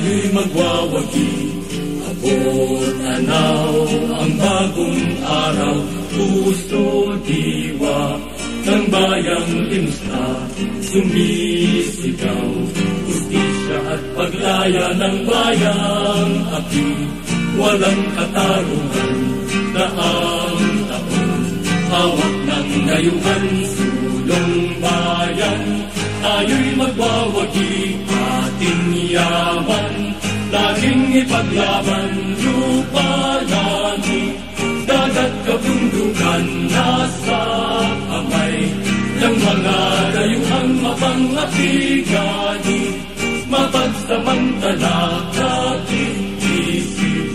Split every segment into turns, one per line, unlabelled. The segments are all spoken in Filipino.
tayo'y magwawagi. Abot tanaw ang bagong araw, puso diwa ng bayang limusta, sumisigaw. Justisya at paglaya ng bayang api, walang katarungan, daang taon. Hawak ng dayuhan, sulong bayan, tayo'y magwawagi, ating yaman, laging ipaglaban, lupa langit, dagat kabundukan, nasa kamay ng mga dayuhang mapangatigani, mapagsamantala, kakit-isip,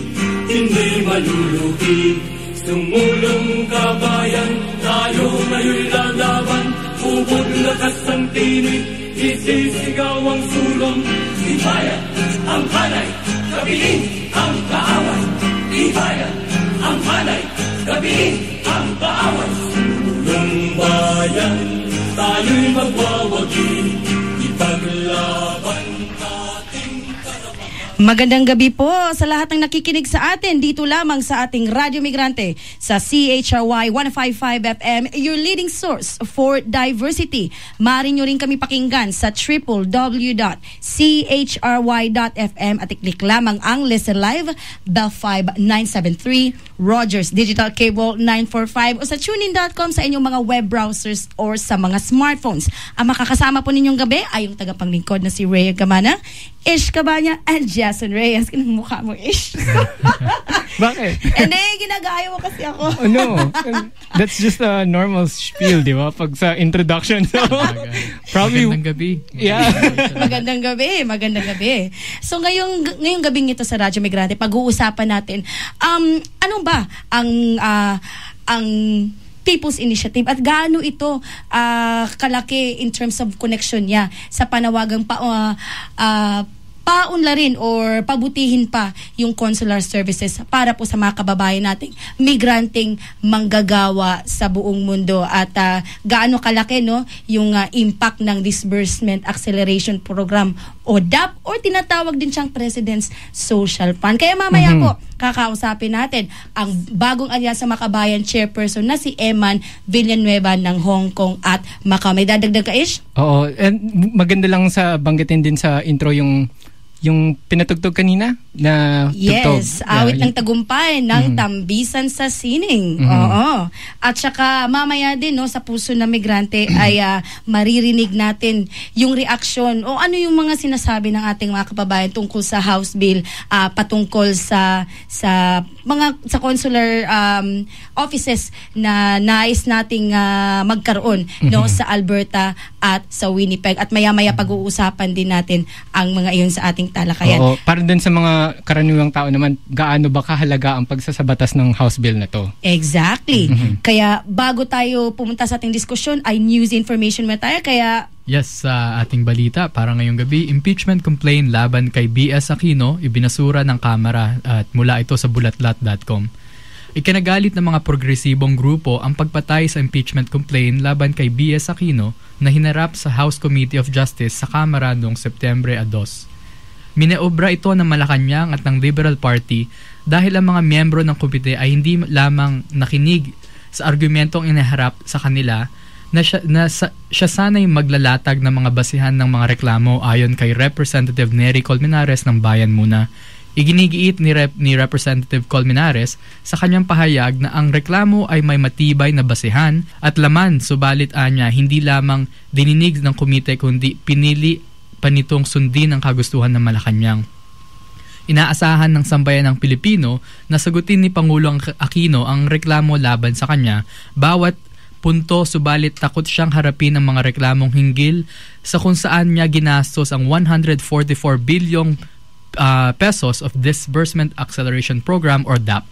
hindi malulugi. Sumulong kabayan, tayo ngayon'y lalaban, ubod lakas ang tinig, isisigaw ang sulong. Ibayan ang hanay, kapiling ang kaaway. Ibayan ang hanay, kapiling ang kaaway. Sulong bayan, tayo'y magwawagi, ipaglaban ating karapatan.
Magandang gabi po sa lahat ng nakikinig sa atin dito lamang sa ating Radyo Migrante sa CHRY 105.5 FM, your leading source for diversity. Maaari nyo rin kami pakinggan sa www.chry.fm at i-click lamang ang Listen Live, Bell 5973, Rogers Digital Cable 945 o sa tunein.com sa inyong mga web browsers or sa mga smartphones. Ang makakasama po ninyong gabi ay yung tagapanglingkod na si Rhea Gamana, Ish Cabanya, and Jason Reyes. Kinang mukha mo, Ish.
Bakit?
Hindi, ginagaya mo kasi ako.
Oh, no. That's just a normal spiel, di ba? Pag sa introduction. So, probably...
Magandang gabi.
Yeah.
Magandang gabi, magandang gabi. So ngayong gabing ito sa Radyo Migrante, pag-uusapan natin, ano ba ang People's Initiative at gaano ito kalaki in terms of connection niya sa panawagang paunlarin or pabutihin pa yung consular services para po sa mga kababayan nating migranteng manggagawa sa buong mundo at gaano kalaki no yung impact ng Disbursement Acceleration Program o DAP or tinatawag din siyang President's Social Fund. Kaya mamaya po kakausapin natin ang bagong Alyansa Makabayan Chairperson na si Eman Villanueva ng Hong Kong at Macau. May dadagdag ka, Ish?
Oo, and maganda lang sa banggitin din sa intro yung pinatugtog kanina na tugtog.
Yes, awit ng tagumpay ng Tambisan sa Sining. Oo. At saka mamaya din no sa Puso ng Migrante ay maririnig natin yung reaksyon o ano yung mga sinasabi ng ating mga kababayan tungkol sa House Bill patungkol sa consular offices na nais nating magkaroon no sa Alberta at sa Winnipeg at maya-maya pag-uusapan din natin ang mga iyon sa ating talakayan.
Oo, para din sa mga karaniwang tao naman, gaano ba kahalaga ang pagsasabatas ng House Bill na to?
Exactly. Kaya bago tayo pumunta sa ating diskusyon ay news information mo tayo. Kaya
yes, sa ating balita para ngayong gabi, impeachment complaint laban kay B.S. Aquino ibinasura ng Kamara at mula ito sa bulatlat.com. Ikinagalit ng mga progresibong grupo ang pagpatay sa impeachment complaint laban kay B.S. Aquino na hinarap sa House Committee of Justice sa Kamara noong Setyembre 2. Mineobra ito ng Malacanang at ng Liberal Party dahil ang mga miyembro ng komite ay hindi lamang nakinig sa argumentong inaharap sa kanila na siya sana'y maglalatag ng mga basihan ng mga reklamo ayon kay Representative Nery Colmenares ng Bayan Muna. Iginigiit ni Representative Colmenares sa kanyang pahayag na ang reklamo ay may matibay na basihan at laman, subalit anya hindi lamang dininig ng komite kundi pinili panitong sundin ang kagustuhan ng Malacanang. Inaasahan ng sambayan ng Pilipino na sagutin ni Pangulong Aquino ang reklamo laban sa kanya bawat punto, subalit takot siyang harapin ang mga reklamong hinggil sa kung saan niya ginastos ang 144 bilyong pesos of Disbursement Acceleration Program or DAP.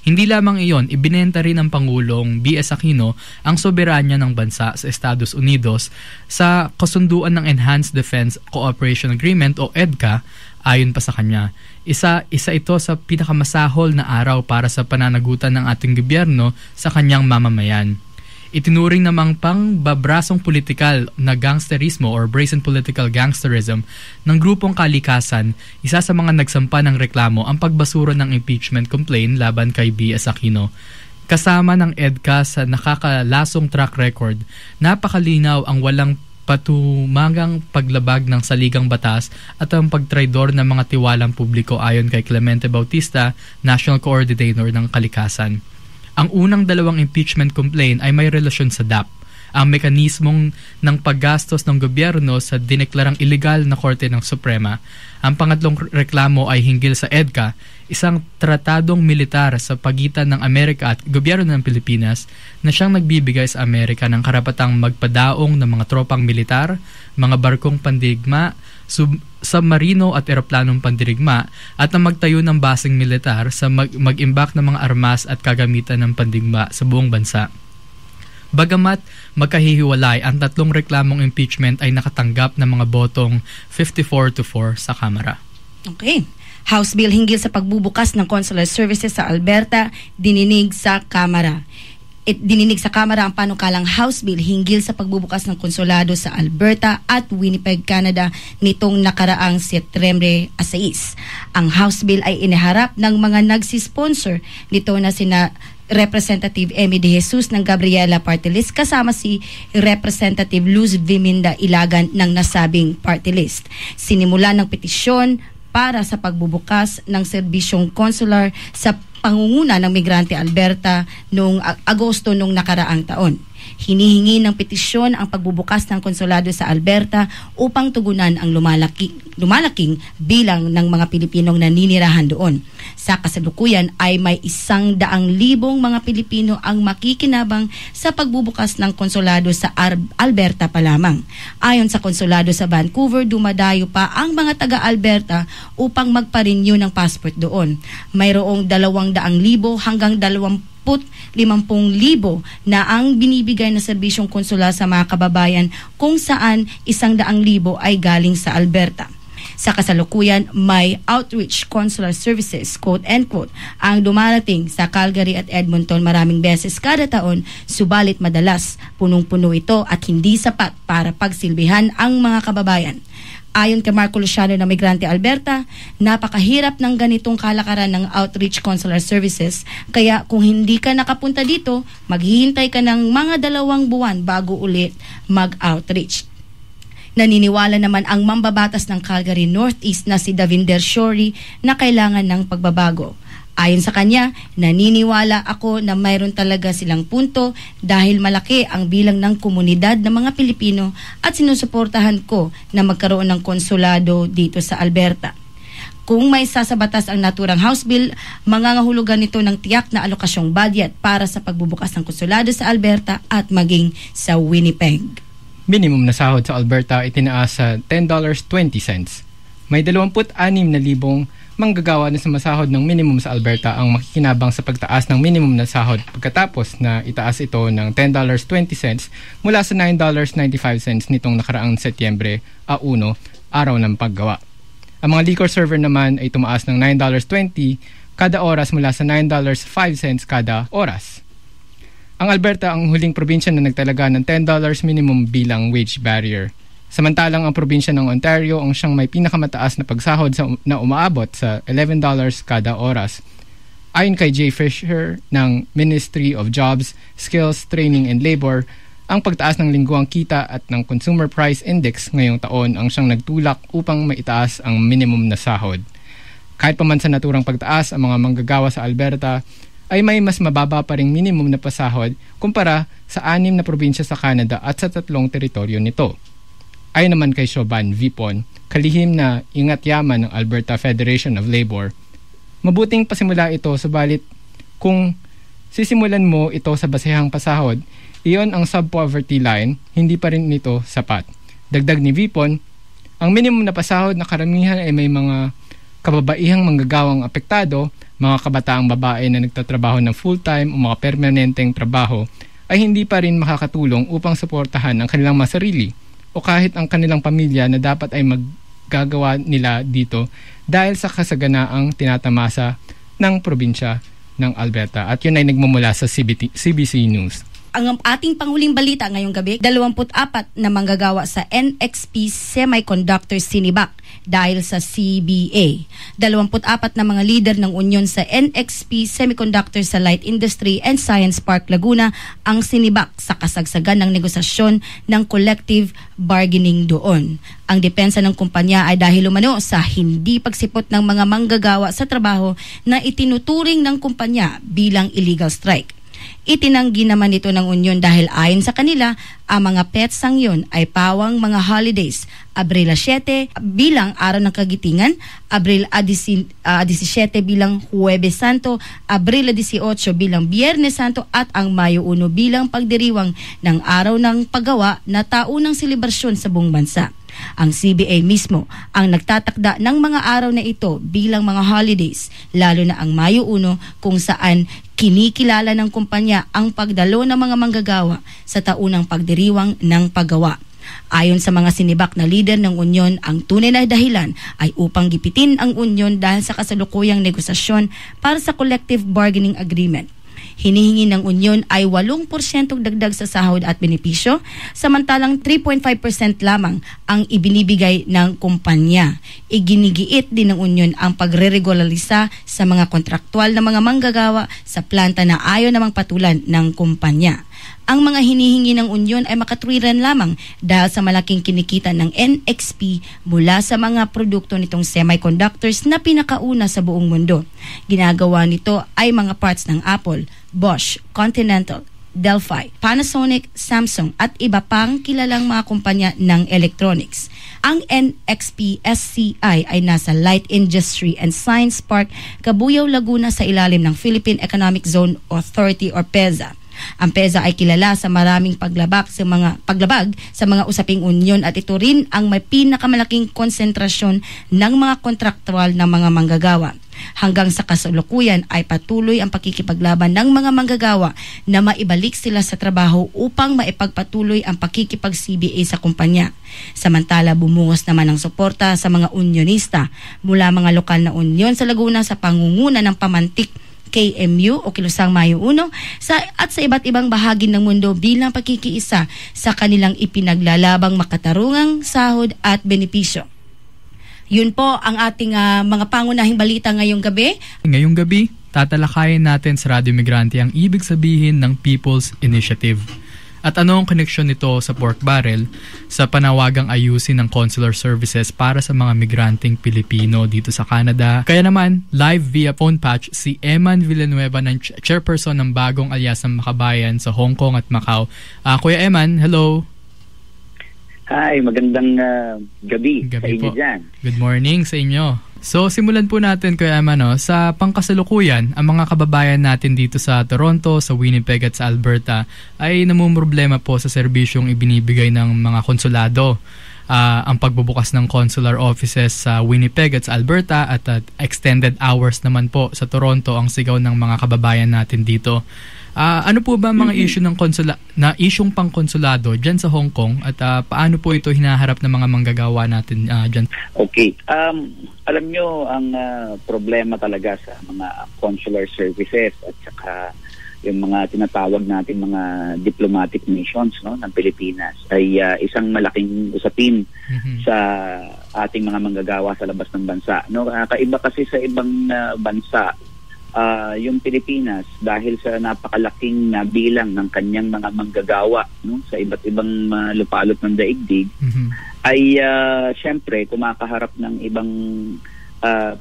Hindi lamang iyon, ibinenta rin ng Pangulong B.S. Aquino ang soberanya ng bansa sa Estados Unidos sa kasunduan ng Enhanced Defense Cooperation Agreement o EDCA ayon pa sa kanya. Isa ito sa pinakamasahol na araw para sa pananagutan ng ating gobyerno sa kanyang mamamayan. Itinuring namang pangbabrasong politikal na gangsterismo or brazen political gangsterism ng grupong Kalikasan, isa sa mga nagsampa ng reklamo ang pagbasura ng impeachment complaint laban kay B.S. Aquino. Kasama ng EDCA sa nakakalasong track record, napakalinaw ang walang patumagang paglabag ng saligang batas at ang pagtraidor ng mga tiwalang publiko ayon kay Clemente Bautista, National Coordinator ng Kalikasan. Ang unang dalawang impeachment complaint ay may relasyon sa DAP, ang mekanismong ng paggastos ng gobyerno sa dineklarang ilegal na Korte ng Suprema. Ang pangatlong reklamo ay hinggil sa EDCA, isang tratadong militar sa pagitan ng Amerika at gobyerno ng Pilipinas na siyang nagbibigay sa Amerika ng karapatang magpadaong ng mga tropang militar, mga barkong pandirigma, submarino at eroplanong pandirigma at ang magtayo ng basing militar sa mag-imbak ng mga armas at kagamitan ng pandigma sa buong bansa. Bagamat magkahihiwalay, ang tatlong reklamong impeachment ay nakatanggap ng mga botong 54-4 sa Kamara.
Okay. House Bill hinggil sa pagbubukas ng consular services sa Alberta, dininig sa Kamara. Dininig sa Kamara ang panukalang House Bill hinggil sa pagbubukas ng konsulado sa Alberta at Winnipeg, Canada nitong nakaraang Setyembre 6. Ang House Bill ay iniharap ng mga nagsisponsor nito na sina Representative Emmy De Jesus ng Gabriela Party List kasama si Representative Luz Viminda Ilagan ng nasabing party list. Sinimula ng petisyon para sa pagbubukas ng serbisyong consular sa pangunguna ng Migrante Alberta noong Agosto nung nakaraang taon. Hinihingi ng petisyon ang pagbubukas ng konsulado sa Alberta upang tugunan ang lumalaking bilang ng mga Pilipinong naninirahan doon. Sa kasalukuyan ay may 100,000 mga Pilipino ang makikinabang sa pagbubukas ng konsulado sa Alberta pa lamang. Ayon sa konsulado sa Vancouver, dumadayo pa ang mga taga-Alberta upang magpa-renew ng passport doon. Mayroong 200,000 hanggang 50,000 na ang binibigay na serbisyong konsular sa mga kababayan kung saan 100,000 ay galing sa Alberta. Sa kasalukuyan, may outreach consular services, quote-unquote, ang dumarating sa Calgary at Edmonton maraming beses kada taon, subalit madalas punong-puno ito at hindi sapat para pagsilbihan ang mga kababayan. Ayon kay Marco Luciano ng Migrante Alberta, napakahirap ng ganitong kalakaran ng outreach consular services, kaya kung hindi ka nakapunta dito, maghihintay ka ng mga 2 buwan bago ulit mag-outreach. Naniniwala naman ang mambabatas ng Calgary Northeast na si Davinder Shori na kailangan ng pagbabago. Ayon sa kanya, naniniwala ako na mayroon talaga silang punto dahil malaki ang bilang ng komunidad ng mga Pilipino at sinusuportahan ko na magkaroon ng konsulado dito sa Alberta. Kung may sasabatas ang naturang House Bill, mangangahulugan nito ng tiyak na alokasyong budget para sa pagbubukas ng konsulado sa Alberta at maging sa Winnipeg.
Minimum na sahod sa Alberta itinaas sa $10.20. May 26,000 manggagawa na sumasahod ng minimum sa Alberta ang makikinabang sa pagtaas ng minimum na sahod pagkatapos na itaas ito ng $10.20 mula sa $9.95 nitong nakaraang Setyembre 1, araw ng paggawa. Ang mga liquor server naman ay tumaas ng $9.20 kada oras mula sa $9.05 kada oras. Ang Alberta ang huling probinsya na nagtalaga ng $10 minimum bilang wage barrier. Samantalang ang probinsya ng Ontario ang siyang may pinakamataas na pagsahod na umaabot sa $11 kada oras. Ayon kay Jay Fisher ng Ministry of Jobs, Skills, Training and Labor, ang pagtaas ng lingguang kita at ng Consumer Price Index ngayong taon ang siyang nagtulak upang maitaas ang minimum na sahod. Kahit pa man sa naturang pagtaas ang mga manggagawa sa Alberta, ay may mas mababa pa ring minimum na pasahod kumpara sa 6 na probinsya sa Canada at sa 3 teritoryo nito. Ayon naman kay Siobhan Vipon, kalihim na ingat yaman ng Alberta Federation of Labor, mabuting pasimula ito subalit kung sisimulan mo ito sa basehang pasahod, iyon ang sub-poverty line, hindi pa rin ito sapat. Dagdag ni Vipon, ang minimum na pasahod na karamihan ay may mga kababaihang manggagawang apektado, mga kabataang babae na nagtatrabaho ng full-time o mga permanenteng trabaho ay hindi pa rin makakatulong upang suportahan ang kanilang masarili o kahit ang kanilang pamilya na dapat ay maggagawa nila dito dahil sa kasaganaang tinatamasa ng probinsya ng Alberta. At yun ay nagmumula sa CBC News.
ang ating panghuling balita ngayong gabi, 24 na manggagawa sa NXP Semiconductor sinibak dahil sa CBA. 24 na mga leader ng union sa NXP Semiconductor sa Light Industry and Science Park Laguna ang sinibak sa kasagsagan ng negosasyon ng collective bargaining doon. Ang depensa ng kumpanya ay dahil umano sa hindi pagsipot ng mga manggagawa sa trabaho na itinuturing ng kumpanya bilang illegal strike. Itinanggi naman ito ng union dahil ayon sa kanila, ang mga petsang yun ay pawang mga holidays. Abril 7 bilang Araw ng Kagitingan, Abril 17 bilang Huwebes Santo, Abril 18 bilang Biyernes Santo at ang Mayo 1 bilang pagdiriwang ng Araw ng Paggawa na taunang selebrasyon sa buong bansa. Ang CBA mismo ang nagtatakda ng mga araw na ito bilang mga holidays, lalo na ang Mayo 1 kung saan kinikilala ng kumpanya ang pagdalo ng mga manggagawa sa taunang pagdiriwang ng paggawa. Ayon sa mga sinibak na leader ng union, ang tunay na dahilan ay upang gipitin ang union dahil sa kasalukuyang negosasyon para sa collective bargaining agreement. Hinihingi ng union ay 8% dagdag sa sahod at benepisyo, samantalang 3.5% lamang ang ibinibigay ng kumpanya. Iginigiit din ng union ang pagre-regularisa sa mga kontraktual na mga manggagawa sa planta na ayaw namang patulan ng kumpanya. Ang mga hinihingi ng union ay makatwiran lamang dahil sa malaking kinikita ng NXP mula sa mga produkto nitong semiconductors na pinakauna sa buong mundo. Ginagawa nito ay mga parts ng Apple, Bosch, Continental, Delphi, Panasonic, Samsung at iba pang kilalang mga kumpanya ng electronics. Ang NXP SCI ay nasa Light Industry and Science Park, Cabuyao, Laguna sa ilalim ng Philippine Economic Zone Authority or PEZA. Ang PEZA ay kilala sa maraming paglabag sa mga usaping union at ito rin ang may pinakamalaking konsentrasyon ng mga kontraktual ng mga manggagawa. Hanggang sa kasalukuyan ay patuloy ang pakikipaglaban ng mga manggagawa na maibalik sila sa trabaho upang maipagpatuloy ang pakikipag-CBA sa kumpanya. Samantala, bumungos naman ang suporta sa mga unionista mula mga lokal na union sa Laguna sa pangunguna ng Pamantik KMU o Kilusang Mayo 1 at sa iba't ibang bahagi ng mundo bilang pakikiisa sa kanilang ipinaglalabang makatarungang sahod at benepisyo. Yun po ang ating mga pangunahing balita ngayong gabi.
Ngayong gabi, tatalakayin natin sa Radyo Migrante ang ibig sabihin ng People's Initiative. At ano ang koneksyon nito sa pork barrel sa panawagang ayusin ng consular services para sa mga migranteng Pilipino dito sa Canada. Kaya naman, live via phone patch si Eman Villanueva ng chairperson ng bagong Alyasang Makabayan sa Hong Kong at Macau. Kuya Eman, hello!
Hi, magandang gabi sa inyo dyan.
Good morning sa inyo. So, simulan po natin, Kuya Eman, sa pangkasalukuyan, ang mga kababayan natin dito sa Toronto, sa Winnipeg at sa Alberta ay namumroblema po sa serbisyong ibinibigay ng mga konsulado. Ang pagbubukas ng consular offices sa Winnipeg at sa Alberta at extended hours naman po sa Toronto ang sigaw ng mga kababayan natin dito. Ano po ba mga issue ng isyung pangkonsulado diyan sa Hong Kong at paano po ito hinaharap ng mga manggagawa natin diyan?
Okay. Alam nyo, ang problema talaga sa mga consular services at saka yung mga tinatawag natin mga diplomatic missions ng Pilipinas ay isang malaking usapin sa ating mga manggagawa sa labas ng bansa. Kaiba kasi sa ibang bansa, yung Pilipinas dahil sa napakalaking bilang ng kanyang mga manggagawa sa iba't ibang lupalot ng daigdig ay syempre kumakaharap ng ibang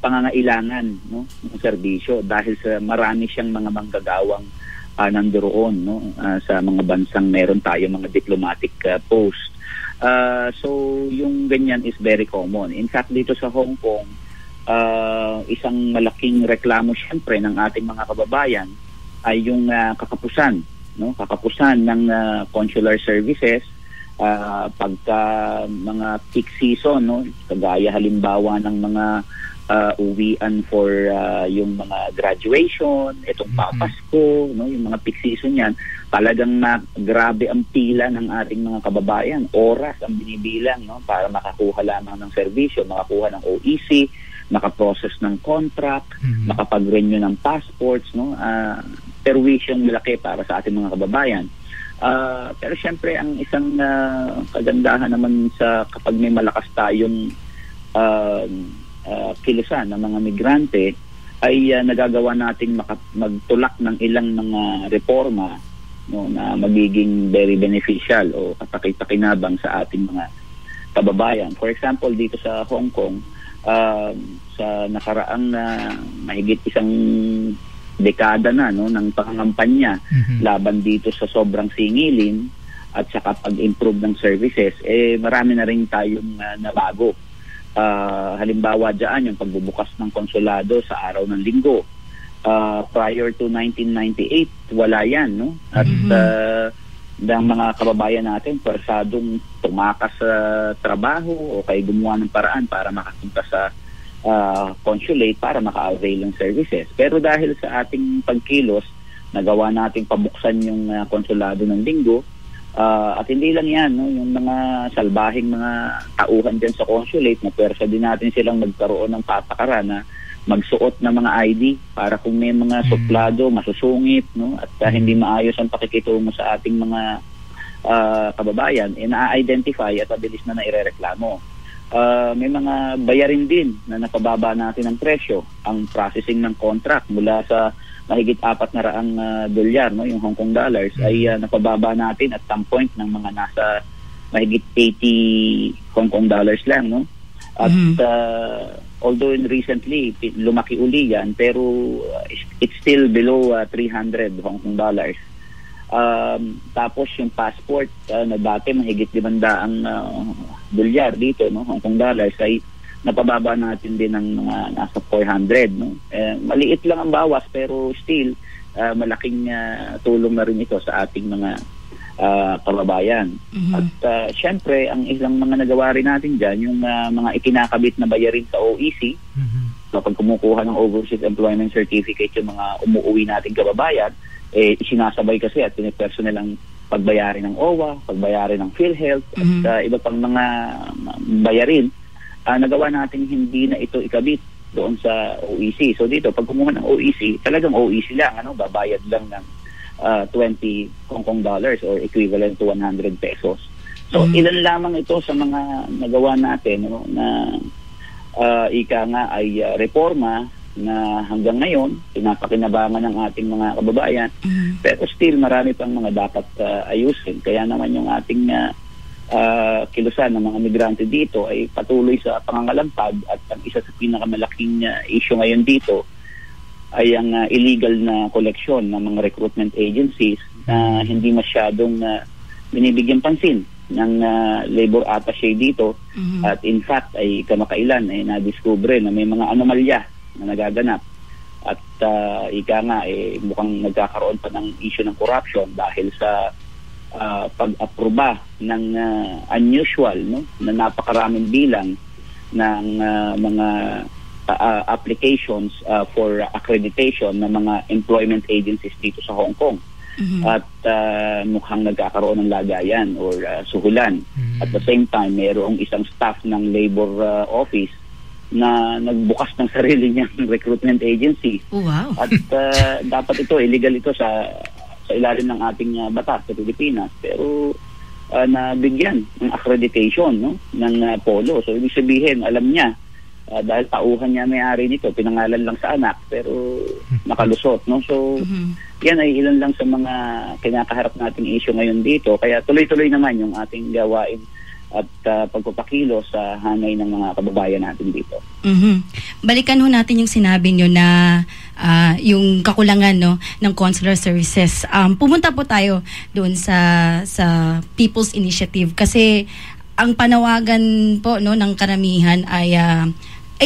pangangailangan ng serbisyo dahil sa marami siyang mga manggagawang nandoon sa mga bansang meron tayo mga diplomatic post. So yung ganyan is very common. In fact, dito sa Hong Kong, isang malaking reklamo syempre ng ating mga kababayan ay yung kakapusan ng consular services pagka mga peak season, kagaya halimbawa ng mga uwian for yung mga graduation, itong Papasko, yung mga peak season yan, talagang grabe ang pila ng ating mga kababayan. Oras ang binibilang para makakuha lamang ng serbisyo, makakuha ng OEC, makaprocess ng contract, makapag-renew ng passports, perwisyon malaki para sa ating mga kababayan. Pero syempre ang isang kagandahan naman sa kapag may malakas tayong kilusan ng mga migrante ay nagagawa nating magtulak ng ilang mga reforma, no, na magiging very beneficial o kapakipakinabang sa ating mga kababayan. For example, dito sa Hong Kong, sa nakaraang mahigit isang dekada na, no, ng pangangampanya laban dito sa sobrang singilin at saka pag-improve ng services, marami na rin tayong nabago. Halimbawa dyan, yung pagbubukas ng konsulado sa araw ng linggo. Prior to 1998, wala yan, no? At ng mga kababayan natin, persadong tumakas sa trabaho o kay gumawa ng paraan para makapunta sa consulate para maka-avail ng services. Pero dahil sa ating pagkilos, nagawa nating pabuksan yung konsulado ng linggo. At hindi lang yan, no, yung mga salbahing mga tauhan dyan sa consulate, na pwersa din natin silang magkaroon ng patakaran na magsuot ng mga ID para kung may mga suplado, masusungit, no, at hindi maayos ang pakikitungo sa ating mga kababayan, na-identify at mabilis na nairereklamo. May mga bayarin din na napababa natin ng presyo. Ang processing ng contract mula sa mahigit $400 no, yung Hong Kong dollars, ay napababa natin at some point ng mga nasa mahigit 80 Hong Kong dollars lang, no? At although recently lumaki uli yan, pero it's still below 300 Hong Kong dollars. Tapos yung passport na dati mahigit 500 dolyar dito, no, Hong Kong dollars, ay napababa natin din ng mga nasa 400, no. Maliit lang ang bawas, pero still malaking tulong na rin ito sa ating mga kababayan. At syempre, ang isang mga nagawa rin natin dyan, yung mga ikinakabit na bayarin sa OEC. Kapag kumukuha ng Overseas Employment Certificate yung mga umuwi nating kababayan, isinasabay kasi at pinipersonal ang pagbayarin ng OWA, pagbayarin ng PhilHealth, at iba pang mga bayarin. Nagawa natin hindi na ito ikabit doon sa OEC. So dito, pag kumuha ng OEC, talagang OEC lang, ano, babayad lang ng 20 Hong Kong dollars or equivalent to 100 pesos. So ilan lamang ito sa mga nagawa natin, no, na ika nga ay reforma na hanggang ngayon pinapakinabangan ng ating mga kababayan. Pero still marami pang mga dapat ayusin. Kaya naman yung ating kilusan ng mga migrante dito ay patuloy sa pangangalampag, at ang isa sa pinakamalaking issue ngayon dito ay ang illegal na koleksyon ng mga recruitment agencies na hindi masyadong binibigyan pansin ng labor attaché dito. At in fact ay kamakailan ay nadiskubre na may mga anomalya na nagaganap, at ika nga mukhang nagkakaroon pa ng issue ng corruption dahil sa pag-aproba ng unusual, no, na napakaraming bilang ng mga applications for accreditation ng mga employment agencies dito sa Hong Kong. At mukhang nagkakaroon ng lagayan or suhulan. At the same time, mayroong isang staff ng labor office na nagbukas ng sarili niyang recruitment agency.
Wow.
At dapat ito, illegal ito sa ilalim ng ating batas sa Pilipinas, pero nabigyan ng accreditation, no, ng polo. So ibig sabihin, alam niya, dahil tauhan niya may-ari nito, pinangalan lang sa anak, pero nakalusot, no. So yan ay ilan lang sa mga kinakaharap nating issue ngayon dito. Kaya tuloy-tuloy naman yung ating gawain at pagpapakilo sa hanay ng mga kababayan natin dito.
Balikan ho natin yung sinabi nyo na yung kakulangan, no, ng consular services. Pumunta po tayo doon sa People's Initiative, kasi ang panawagan po, no, ng karamihan ay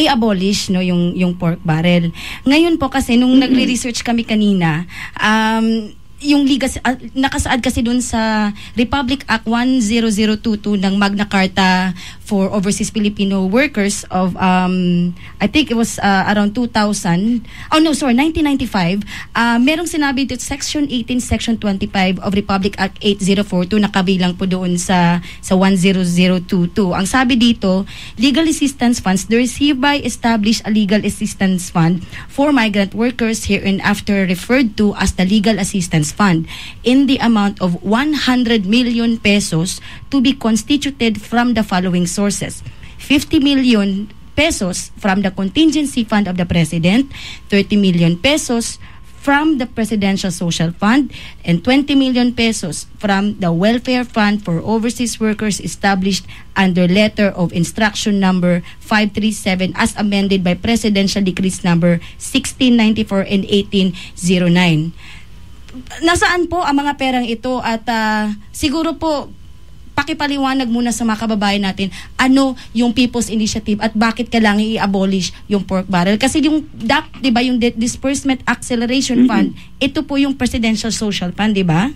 abolish, no, yung pork barrel. Ngayon po kasi nung nagre-research kami kanina, yung legal, nakasaad kasi dun sa Republic Act 10022 ng Magna Carta for Overseas Filipino Workers of I think it was around 1995. Merong sinabi dito Section 18, Section 25 of Republic Act 8042, nakabilang po doon sa 10022. Ang sabi dito, legal assistance funds, there is hereby established a legal assistance fund for migrant workers hereinafter referred to as the Legal Assistance Assistance Fund in the amount of 100 million pesos to be constituted from the following sources: 50 million pesos from the contingency fund of the President, 30 million pesos from the Presidential Social Fund, and 20 million pesos from the Welfare Fund for Overseas Workers established under Letter of Instruction number 537 as amended by Presidential Decrees number 1694 and 1809. Nasaan po ang mga perang ito at siguro po pakipaliwanag muna sa mga kababayan natin ano yung People's Initiative at bakit kailangan i-abolish yung pork barrel. Kasi yung DAP, di ba, yung Disbursement Acceleration Fund, ito po yung Presidential Social Fund, di ba?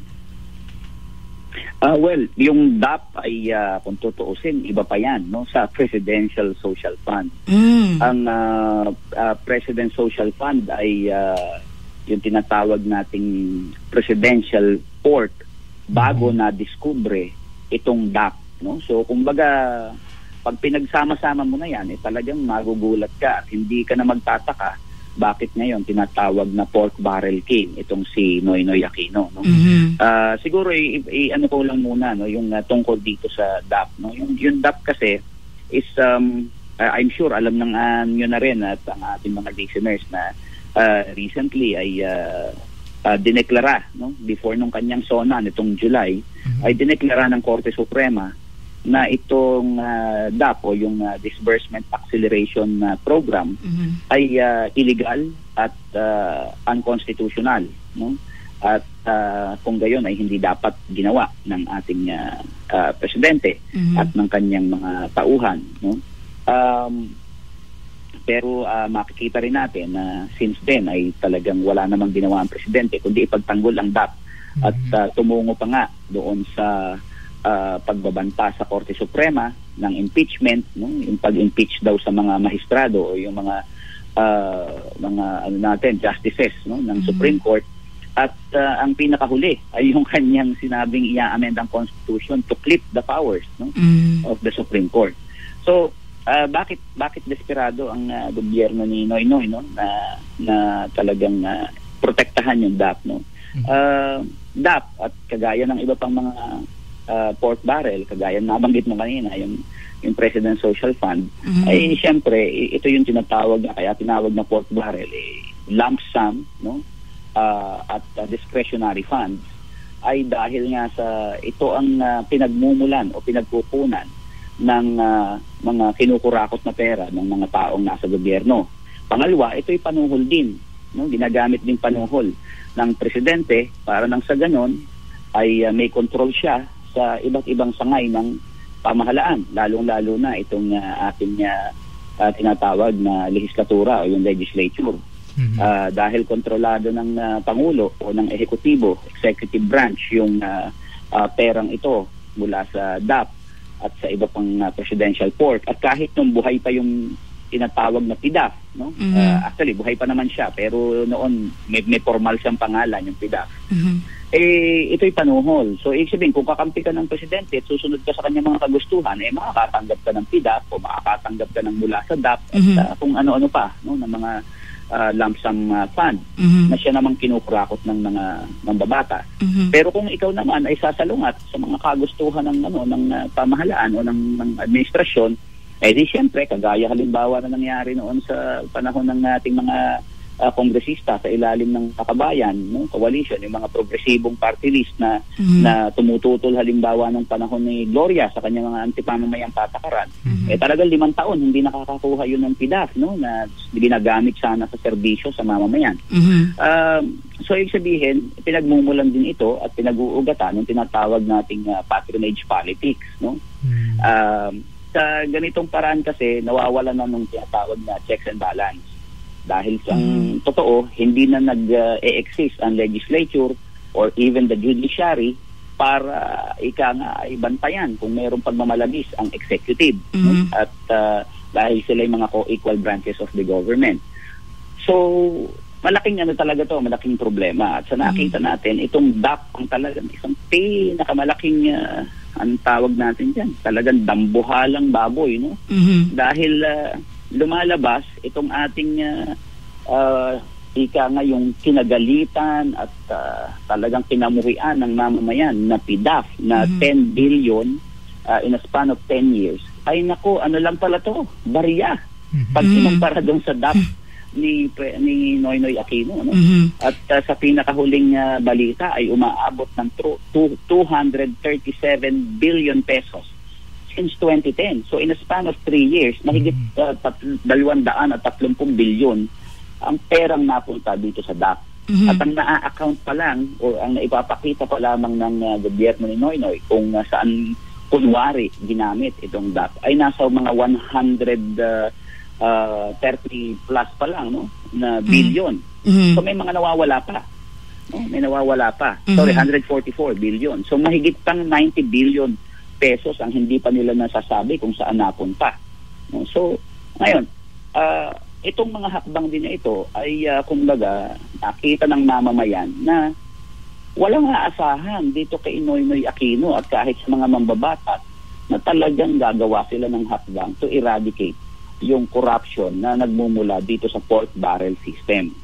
Well, yung DAP ay kung tutuusin, iba pa yan, no, sa Presidential Social Fund. Ang President Social Fund ay yung tinatawag nating Presidential Pork bago na diskubre itong DAP, no? So kumbaga pag pinagsama-sama mo na yan, talagang magugulat ka at hindi ka na magtataka bakit ngayon tinatawag na pork barrel king itong si Noynoy Aquino, no? Siguro ano ko lang muna, no, yung tungkol dito sa DAP, no? Yung DAP kasi is I'm sure alam ng nyo na rin at ang ating mga listeners na recently ay dineklara, no, before nung kanyang SONA nitong July, ay dineklara ng Korte Suprema na itong DAP o yung Disbursement Acceleration Program ay illegal at unconstitutional, no? At kung gayon ay hindi dapat ginawa ng ating presidente at ng kanyang mga tauhan, no? Pero makikita rin natin na since then ay talagang wala namang ginawa ang presidente kundi ipagtanggol ang DAP at tumungo pa nga doon sa pagbabanta sa Korte Suprema ng impeachment, no? Yung pag-impeach daw sa mga mahistrado o yung mga ano natin, justices, no, ng Supreme Court. At ang pinakahuli ay yung kanyang sinabing i-amend ang Constitution to clip the powers, no, of the Supreme Court. So bakit desperado ang gobyerno ni Noynoy, no, na talagang protektahan yung DAP, no? DAP at kagaya ng iba pang mga pork barrel, kagaya nabanggit mo kanina yung President Social Fund, ay siyempre ito yung tinatawag na, kaya tinawag na pork barrel, lump sum, no, at discretionary funds, ay dahil nga sa ito ang pinagmumulan o pinagkukunan ng mga kinukurakot na pera ng mga taong nasa gobyerno. Pangalawa, ito'y panuhol din, no? Ginagamit din panuhol ng presidente para nang sa ganon ay may control siya sa iba't ibang sangay ng pamahalaan, lalong-lalo na itong ating tinatawag na legislatura o yung legislature. Dahil kontrolado ng Pangulo o ng Ehekutibo, executive branch, yung perang ito mula sa DAP at sa iba pang presidential pork. At kahit nung buhay pa yung tinatawag na PIDAF, no? Actually, buhay pa naman siya, pero noon may formal siyang pangalan, yung PIDAF. Ito'y panuhol. So, ibig sabihin, kung kakampi ka ng presidente at susunod ka sa kanyang mga kagustuhan, makakatanggap ka ng PIDAF o makakatanggap ka ng mula sa DAP at kung ano-ano pa, no, ng mga lump sum fund na siya namang kinukurakot ng mga mambabatas. Pero kung ikaw naman ay sasalungat sa mga kagustuhan ng pamahalaan o ng administrasyon, di siyempre kagaya halimbawa na nangyari noon sa panahon ng ating mga kongresista sa ilalim ng Kakabayan, no, coalition, yung mga progresibong party list na tumututol halimbawa ng panahon ni Gloria sa kanyang mga antipamamayang patakaran. Talagang 5 taon hindi nakakakuha yun ng PIDAF, no, na ginagamit sana sa serbisyo sa mamamayan. So ibig sabihin, pinagmumulan din ito at pinag-uugatan ng tinatawag nating patronage politics, no? Sa ganitong paraan kasi nawawala na nung tinatawag na checks and balance. Dahil sa totoo, hindi na nag-exist ang legislature or even the judiciary para ay bantayan kung mayroong pagmamalabis ang executive. No? At dahil sila yung mga co-equal branches of the government. So, malaking talaga to, malaking problema. At sa nakita natin, itong DAP ang talagang isang pinakamalaking ang tawag natin dyan, talagang dambuhalang baboy, no? Dahil lumalabas itong ating ika nga yung kinagalitan at talagang kinamuhian ng mamamayan na PDAF na 10 billion in a span of 10 years, ay naku, ano lang pala to, barya. Pag kinumpara doon sa DAF ni Noynoy Aquino, no? At sa pinakahuling balita ay umaabot ng 237 billion pesos since 2010. So in a span of 3 years, mahigit 230 billion ang perang napunta dito sa DAP. At ang na-account pa lang o ang naipapakita pa lamang ng gobyerno ni Noynoy kung saan kunwari ginamit itong DAP ay nasa mga 130 plus pa lang, no, na billion. So may mga nawawala pa. No? May nawawala pa. Sorry, 144 billion. So mahigit pang 90 billion pesos ang hindi pa nila nasasabi kung saan napunta. No? So ngayon, itong mga hakbang din na ito ay kumbaga nakita ng mamamayan na walang aasahan dito kay Noynoy Aquino at kahit sa mga mambabatas na talagang gagawa sila ng hakbang to eradicate yung corruption na nagmumula dito sa pork barrel system.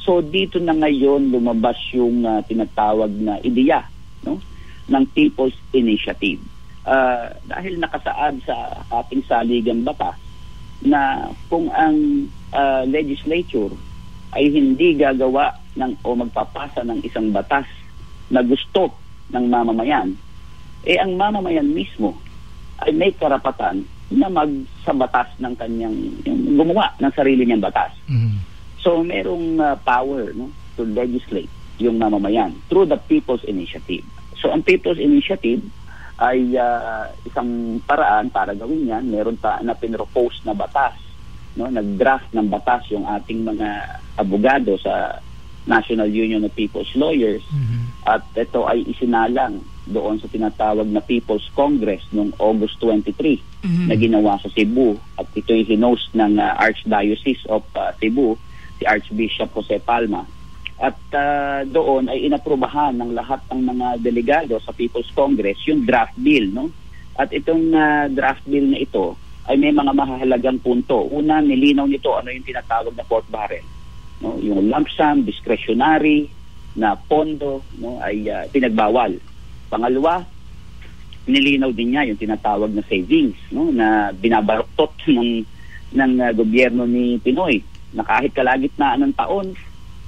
So dito na ngayon lumabas yung tinatawag na ideya, no, ng People's Initiative. Dahil nakasaad sa ating saligang batas na kung ang legislature ay hindi gagawa o magpapasa ng isang batas na gusto ng mamamayan, ang mamamayan mismo ay may karapatan na magsabatas ng kanyang gumawa ng sarili niyang batas. So merong power, no, to legislate yung mamamayan through the People's Initiative. So ang People's Initiative ay isang paraan para gawin yan. Meron pa na pinropose na batas, no, nag-draft ng batas yung ating mga abogado sa National Union of People's Lawyers, at ito ay isinalang doon sa tinatawag na People's Congress noong August 23 na ginawa sa Cebu, at ito ay hinost ng Archdiocese of Cebu, si Archbishop Jose Palma, at doon ay inaprubahan ng lahat ng mga delegado sa People's Congress yung draft bill, no? At itong draft bill na ito ay may mga mahalagang punto. Una, nilinaw nito ano yung tinatawag na pork barrel, no? Yung lump sum, discretionary na pondo, no, ay pinagbawal. Pangalawa, nilinaw din niya yung tinatawag na savings, no, na binabaroktot ng gobyerno ni Pinoy, na kahit kalagitnaan ng taon,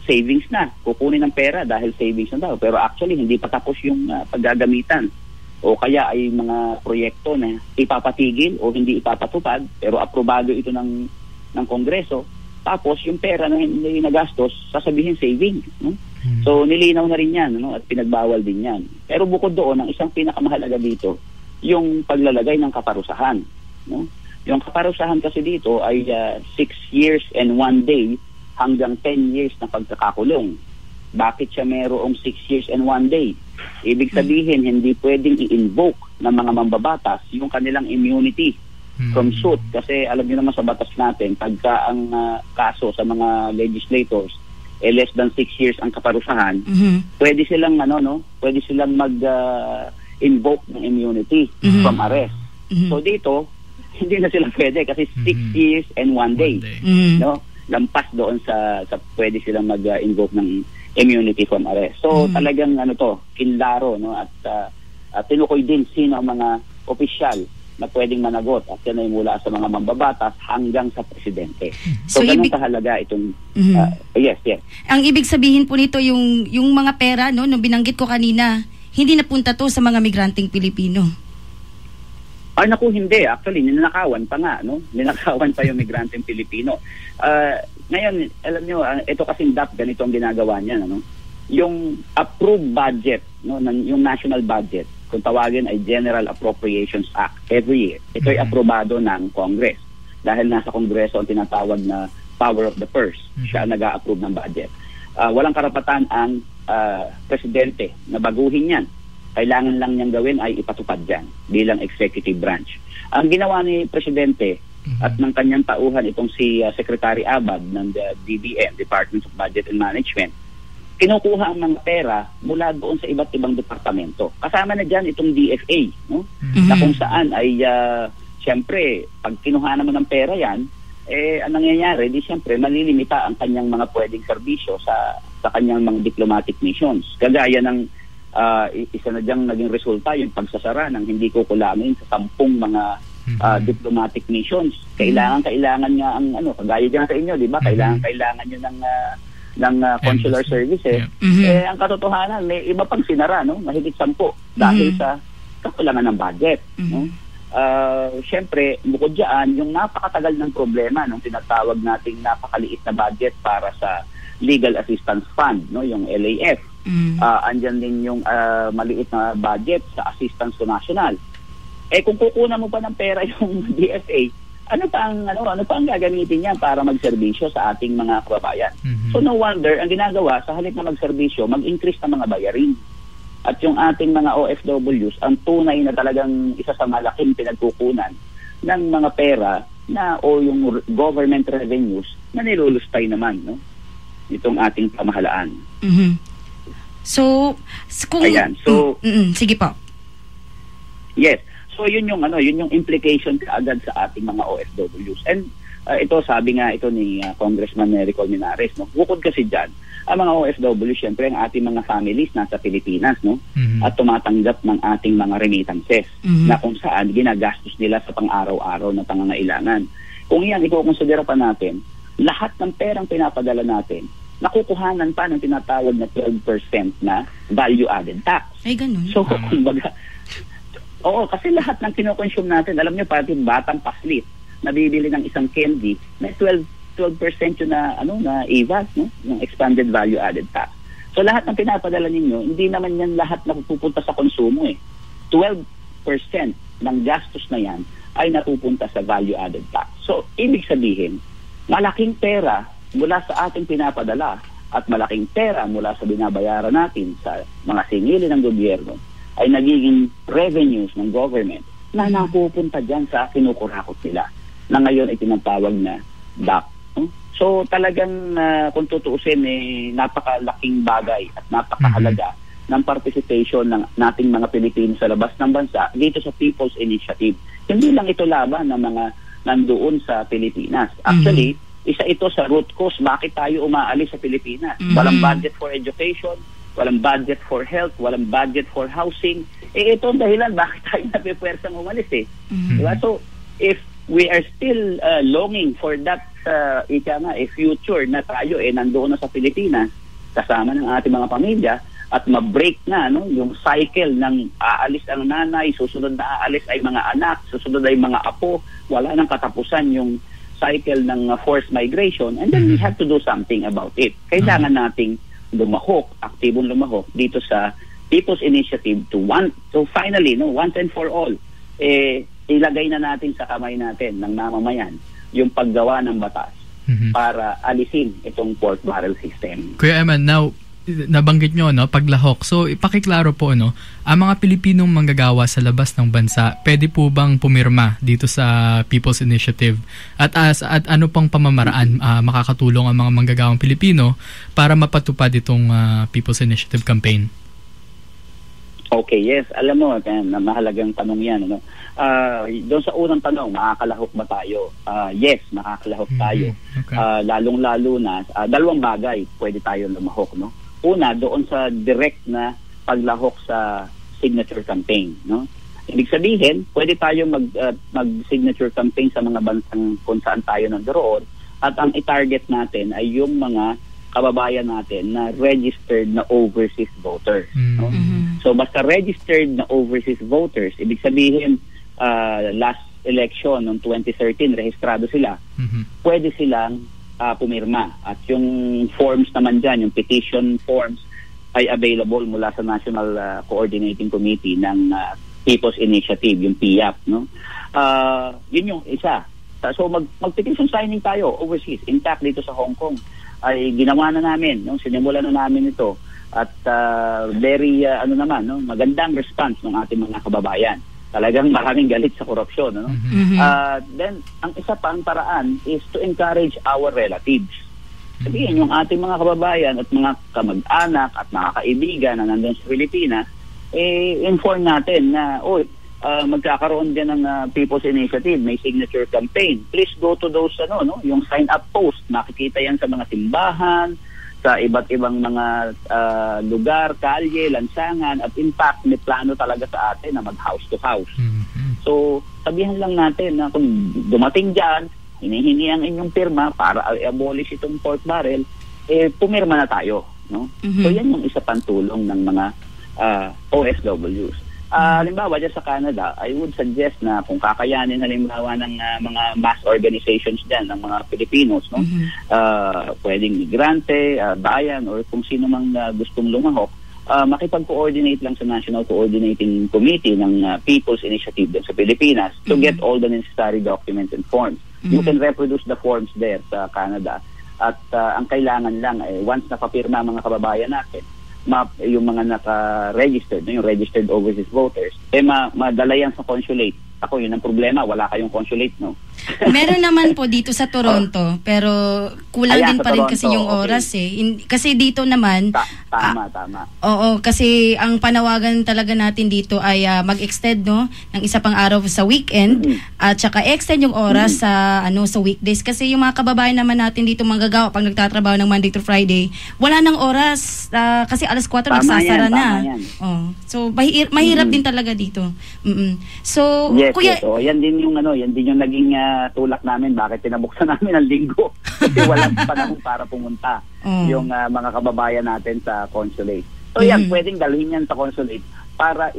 savings na, kukunin ng pera dahil savings na daw. Pero actually, hindi pa tapos yung paggagamitan. O kaya ay mga proyekto na ipapatigil o hindi ipapatupad, pero aprobado ito ng Kongreso. Tapos yung pera na hindi nagastos, sasabihin savings, no? So nilinaw na rin yan, no? At pinagbawal din yan. Pero bukod doon, ang isang pinakamahalaga dito, yung paglalagay ng kaparusahan, no? Yung kaparusahan kasi dito ay 6 years and 1 day hanggang 10 years na pagkakakulong. Bakit siya mayroong 6 years and 1 day? Ibig sabihin, hindi pwedeng i-invoke ng mga mambabatas yung kanilang immunity from suit. Kasi alam niyo naman sa batas natin, pagka ang kaso sa mga legislators less than 6 years ang kaparusahan, pwede silang pwede silang mag-invoke ng immunity from arrest. So dito, hindi na sila pwede kasi 6 years and 1 day. No? Lampas doon sa pwede silang mag-invoke ng immunity from arrest. So talagang kinlaro, no, at tinukoy din sino ang mga opisyal na pwedeng managot, at yan ay mula sa mga mambabatas hanggang sa presidente. So ganun kahalaga itong yes.
Ang ibig sabihin po nito yung mga pera, no, nung binanggit ko kanina, hindi napunta to sa mga migranteng Pilipino.
Ay naku, hindi. Actually, ninakawan pa nga, no? Ninakawan pa yung migranteng Pilipino. Ngayon, alam nyo, ito kasing DAP, ganito ang ginagawa niya, no? Yung approved budget, no, yung national budget, kung tawagin ay General Appropriations Act every year. Ito ay aprobado ng Congress. Dahil nasa Kongreso ang tinatawag na power of the purse. Siya nag-a-approve ng budget. Walang karapatan ang presidente na baguhin yan. Kailangan lang niyang gawin ay ipatupad dyan bilang executive branch. Ang ginawa ni Presidente at ng kanyang tauhan, itong si Secretary Abad ng DBM, Department of Budget and Management, kinukuha ang mga pera mula doon sa iba't ibang departamento. Kasama na dyan itong DFA, no? Na kung saan ay, siyempre, pag kinuha naman ng pera yan, ang nangyayari, di siyempre malilimita ang kanyang mga pwedeng serbisyo sa kanyang mga diplomatic missions. Kagaya ng isa na diyang naging resulta yung pagsasara ng hindi kukulamin sa 10 mga diplomatic missions. Kailangan nga ang kagaya diyan sa inyo, di ba? Kailangan niyo ng consular services. Ang katotohanan, may iba pang sinara, no? Mahigit 10 dahil sa kakulangan ng budget, no? Siyempre, bukod dyan, yung napakatagal ng problema nung tinatawag nating napakaliit na budget para sa Legal Assistance Fund, no, yung LAF. Andyan din yung maliit na budget sa Assistance to National. Kung kukunan mo pa ng pera yung DFA, ano pa ang gagamitin niya para magserbisyo sa ating mga kababayan? So no wonder, ang ginagawa sa halip na magserbisyo, mag-increase ng mga bayarin. At yung ating mga OFWs, ang tunay na talagang isa sa malaking pinagkukunan ng mga pera o yung government revenues na nilulustay naman, no, itong ating pamahalaan.
So,
ayan. So,
sige po.
Yes. So yun yung implication kaagad sa ating mga OFWs. And ito, sabi nga ito ni Congressman Nery Colmenares, no. Bukod kasi diyan, ang mga OFW, syempre ang ating mga families nasa Pilipinas, no? At tumatanggap ng ating mga remittances na kung saan ginagastos nila sa pang-araw-araw na pangangailangan. Kung yan ikukonsidera pa natin, lahat ng perang pinapadala natin, nakukuhanan pa ng tinatawag na 12% na value-added tax.
Ay, ganun.
So, kumbaga, oo, kasi lahat ng kinokonsume natin, alam niyo, pati batang paslit, nabibili ng isang candy, may 12% yun na EVAT, no? Yung expanded value added tax. So lahat ng pinapadala ninyo, hindi naman yan lahat na pupunta sa konsumo 12% ng gastos na yan ay napupunta sa value added tax. So ibig sabihin, malaking pera mula sa ating pinapadala at malaking pera mula sa binabayaran natin sa mga singili ng gobyerno ay nagiging revenues ng government na napupunta dyan sa kinukurakot nila na ngayon ay tinatawag na DAP. So talagang kung tutuusin, napakalaking bagay at napakahalaga ng participation ng nating mga Pilipino sa labas ng bansa dito sa People's Initiative. Hindi lang ito laban ng mga nandoon sa Pilipinas. Actually, isa ito sa root cause bakit tayo umaalis sa Pilipinas. Walang budget for education, walang budget for health, walang budget for housing. Ito ang dahilan bakit tayo napipwersang umalis Diba? So, if we are still longing for that future na tayo nandoon na sa Pilipinas kasama ng ating mga pamilya at ma-break na yung cycle ng aalis ang nanay, susunod na aalis ay mga anak, susunod ay mga apo, wala nang katapusan yung cycle ng forced migration, and then we have to do something about it. Kailangan nating lumahok, aktibong lumahok dito sa People's Initiative to finally, once and for all, ilagay na natin sa kamay natin ng mamamayan yung paggawa ng batas para alisin itong pork barrel system.
Kuya Eman, now, nabanggit nyo, paglahok. So, ipakiklaro po, ang mga Pilipinong manggagawa sa labas ng bansa, pwede po bang pumirma dito sa People's Initiative? At ano pang pamamaraan makakatulong ang mga manggagawang Pilipino para mapatupad itong People's Initiative campaign?
Okay, yes. Alam mo, mahalagang tanong yan. Doon sa unang tanong, makakalahok ba tayo? Yes, makakalahok tayo.
Okay.
Lalong-lalo na, dalawang bagay pwede tayo lumahok. Una, doon sa direct na paglahok sa signature campaign. Ibig sabihin, pwede tayo mag-signature campaign sa mga bansang kung saan tayo nandoon at ang i-target natin ay yung mga kababayan natin na registered na overseas voters. So basta registered na overseas voters, ibig sabihin last election noong 2013 rehistrado sila, pwede silang pumirma. At yung forms naman dyan, yung petition forms ay available mula sa National Coordinating Committee ng People's Initiative, yung PIAP. Yun yung isa. So mag-petition signing tayo overseas. In fact, dito sa Hong Kong ay ginawa na namin, sinimulan na namin ito at very magandang response ng ating mga kababayan. Talagang maraming galit sa korupsyon. Then ang isa pang paraan is to encourage our relatives. Sabihin yung ating mga kababayan at mga kamag-anak at mga kaibigan na nandun sa Pilipinas, inform natin na magkakaroon din ng People's Initiative, may signature campaign. Please go to those yung sign up post. Makikita yan sa mga simbahan, sa iba't ibang mga lugar, kalye, lansangan, at in fact may plano talaga sa atin na mag house to house. So sabihan lang natin na kung dumating dyan, hinihingi ang inyong pirma para i-abolish itong pork barrel, pumirma na tayo, no? So yan yung isa pang tulong ng mga OFWs. Halimbawa dyan sa Canada, I would suggest na kung kakayanin halimbawa ng mga mass organizations dyan, ng mga Filipinos, no? Pwedeng migrante, bayan, or kung sino mang gustong lumahok, makipag-coordinate lang sa National Coordinating Committee ng People's Initiative din sa Pilipinas to get all the necessary documents and forms. You can reproduce the forms there sa Canada. At ang kailangan lang, once napapirma mga kababayan natin, yung mga naka-registered, yung registered overseas voters, madala yan sa consulate. Ako, yun ang problema, wala kayong consulate, no?
Meron naman po dito sa Toronto, pero kulang din pa rin kasi yung oras kasi dito naman
tama.
Oo, kasi ang panawagan talaga natin dito ay mag-extend ng isa pang araw sa weekend at saka extend yung oras sa sa weekdays kasi yung mga kababayan naman natin dito manggagawa pag nagtatrabaho ng Monday to Friday, wala nang oras kasi alas 4 nagsasara na. So mahirap din talaga dito. So
yes,
kuya,
yes. Yan din yung naging tulak namin bakit pinabuksan namin ang linggo kasi walang panahon para pumunta yung mga kababayan natin sa consulate. So yan, pwedeng dalhin yan sa consulate para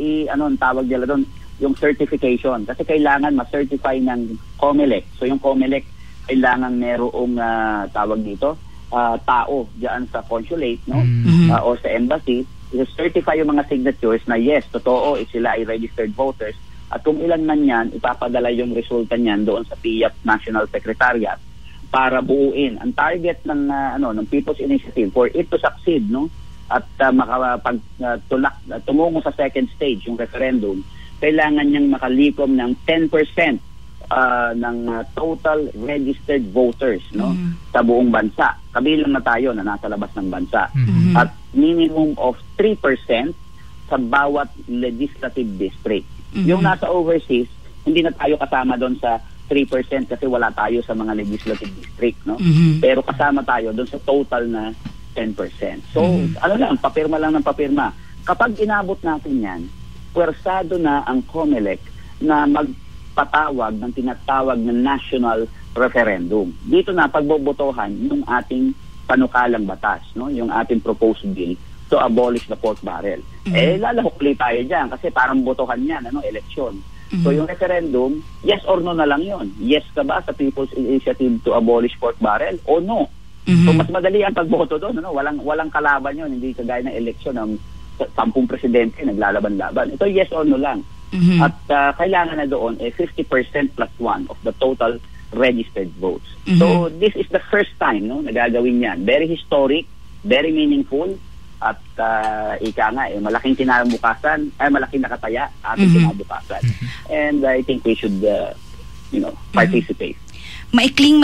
tawag nila doon, yung certification. Kasi kailangan ma-certify ng COMELEC. So yung COMELEC, kailangan merong tawag dito, tao diyan sa consulate, no? O sa embassy, i-certify yung mga signatures na yes, totoo, sila ay registered voters. At kung ilan man yan, ipapadala yung resulta niyan doon sa PIAP National Secretariat para buuin. Ang target ng ng People's Initiative for it to succeed, no? At tumungo sa second stage, yung referendum, kailangan niyang makalikom ng 10% ng total registered voters, no? Sa buong bansa. Kabilang na tayo na nasa labas ng bansa. At minimum of 3% sa bawat legislative district. Yung nasa overseas, hindi na tayo kasama doon sa 3% kasi wala tayo sa mga legislative district, no? Pero kasama tayo doon sa total na 10%. So, papirma lang ng papirma. Kapag inabot natin yan, pwersado na ang COMELEC na magpatawag ng tinatawag na national referendum. Dito na pagbobotohan yung ating panukalang batas, no? Yung ating proposed bill to abolish the pork barrel. Lalahukli tayo dyan kasi parang botohan yan, eleksyon. So yung referendum, yes or no na lang yon. Yes ka ba sa People's Initiative to abolish pork barrel o no? So mas madali ang pagboto doon, walang kalaban yon, hindi kagaya ng eleksyon ng 10 presidente naglalaban-laban. Ito yes or no lang. At kailangan na doon 50% plus 1 of the total registered votes. So this is the first time, no, nagagawin yan. Very historic, very meaningful. At malaking kinabukasan, malaking nakataya ating kinabukasan. And I think we should, participate.
Maikling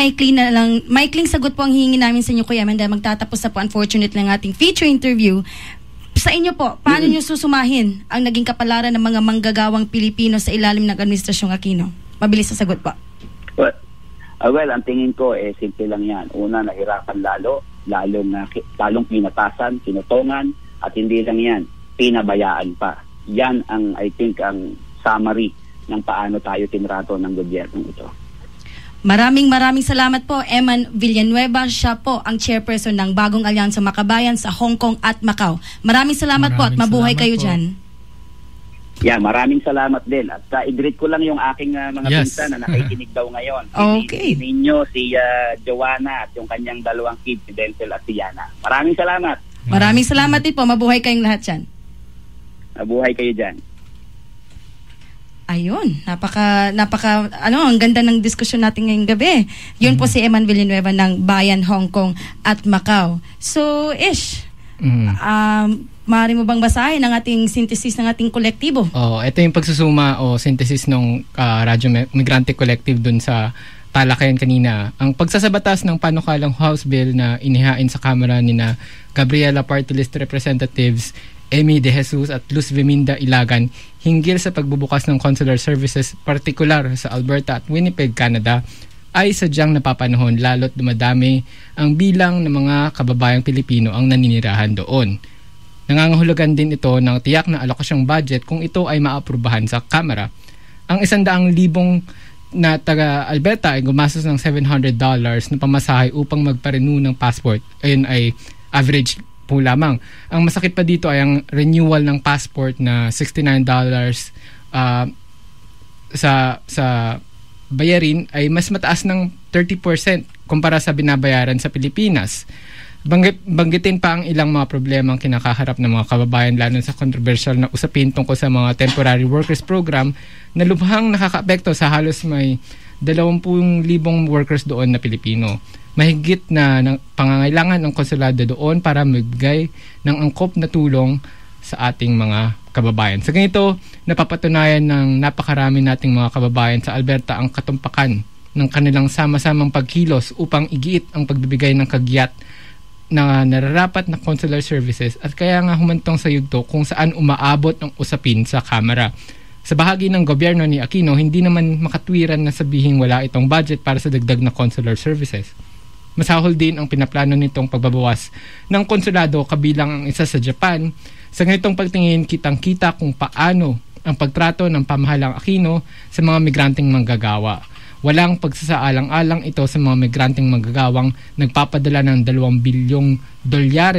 sagot po ang hihingi namin sa inyo, Kuya Eman, dahil magtatapos na po unfortunately ng ating feature interview. Sa inyo po, paano nyo susumahin ang naging kapalaran ng mga manggagawang Pilipino sa ilalim ng Administrasyong Aquino? Mabilis sa sagot po.
Well, ang tingin ko simple lang yan. Una, nahirapan lalong pinatasan, pinutongan, at hindi lang yan, pinabayaan pa. Yan ang, I think, ang summary ng paano tayo tinrato ng gobyernong ito.
Maraming salamat po, Eman Villanueva. Siya po ang chairperson ng Bagong Alyansa Makabayan sa Hong Kong at Macau. Maraming salamat po at mabuhay kayo dyan.
Yeah, maraming salamat din. At i-greet ko lang yung aking mga pinsan na nakikinig daw ngayon.
Okay.
Si Ninyo, si Joanna at yung kanyang dalawang kids, si Denzel at si Yana. Maraming salamat.
Maraming salamat din po. Mabuhay kayong lahat dyan.
Mabuhay kayo dyan.
Ayun, ang ganda ng diskusyon natin ngayong gabi. Yun po si Eman Villanueva ng Bayan, Hong Kong at Macau. So, maaari mo bang basahin ang ating synthesis ng ating kolektibo?
Ito yung pagsusuma o synthesis ng Radyo Migrante Collective dun sa talakayan kanina. Ang pagsasabatas ng panukalang House Bill na inihain sa Kamara ni na Gabriela Party List Representatives Emmy De Jesus at Luz Viminda Ilagan hinggil sa pagbubukas ng consular services partikular sa Alberta at Winnipeg, Canada ay sadyang napapanahon lalo't dumadami ang bilang ng mga kababayang Pilipino ang naninirahan doon. Nangangahulugan din ito ng tiyak na alokasyong budget kung ito ay maaprubahan sa Kamara. Ang 100,000 na taga Alberta ay gumastos ng $700 na pamasahe upang magpa-renew ng passport. Ayun ay average po lamang. Ang masakit pa dito ay ang renewal ng passport na $69 sa bayarin ay mas mataas ng 30% kumpara sa binabayaran sa Pilipinas. Banggitin pa ang ilang mga problema ang kinakaharap ng mga kababayan lalo sa controversial na usapin tungkol sa mga temporary workers program na lubhang nakakaapekto sa halos may 20,000 workers doon na Pilipino. Mahigit na pangangailangan ng konsulado doon para magbigay ng angkop na tulong sa ating mga kababayan. Sa ganito, napapatunayan ng napakarami nating mga kababayan sa Alberta ang katumpakan ng kanilang sama-samang pagkilos upang igiit ang pagbibigay ng kagyat na nararapat na consular services at kaya nga humantong sa yugto kung saan umaabot ang usapin sa Kamara. Sa bahagi ng gobyerno ni Aquino, hindi naman makatwiran na sabihing wala itong budget para sa dagdag na consular services. Masahol din ang pinaplano nitong pagbabawas ng konsulado kabilang ang isa sa Japan. Sa ganitong pagtingin, kitang-kita kung paano ang pagtrato ng pamahalang Aquino sa mga migranteng manggagawa. Walang pagsasaalang-alang ito sa mga migranteng manggagawang nagpapadala ng $2 bilyong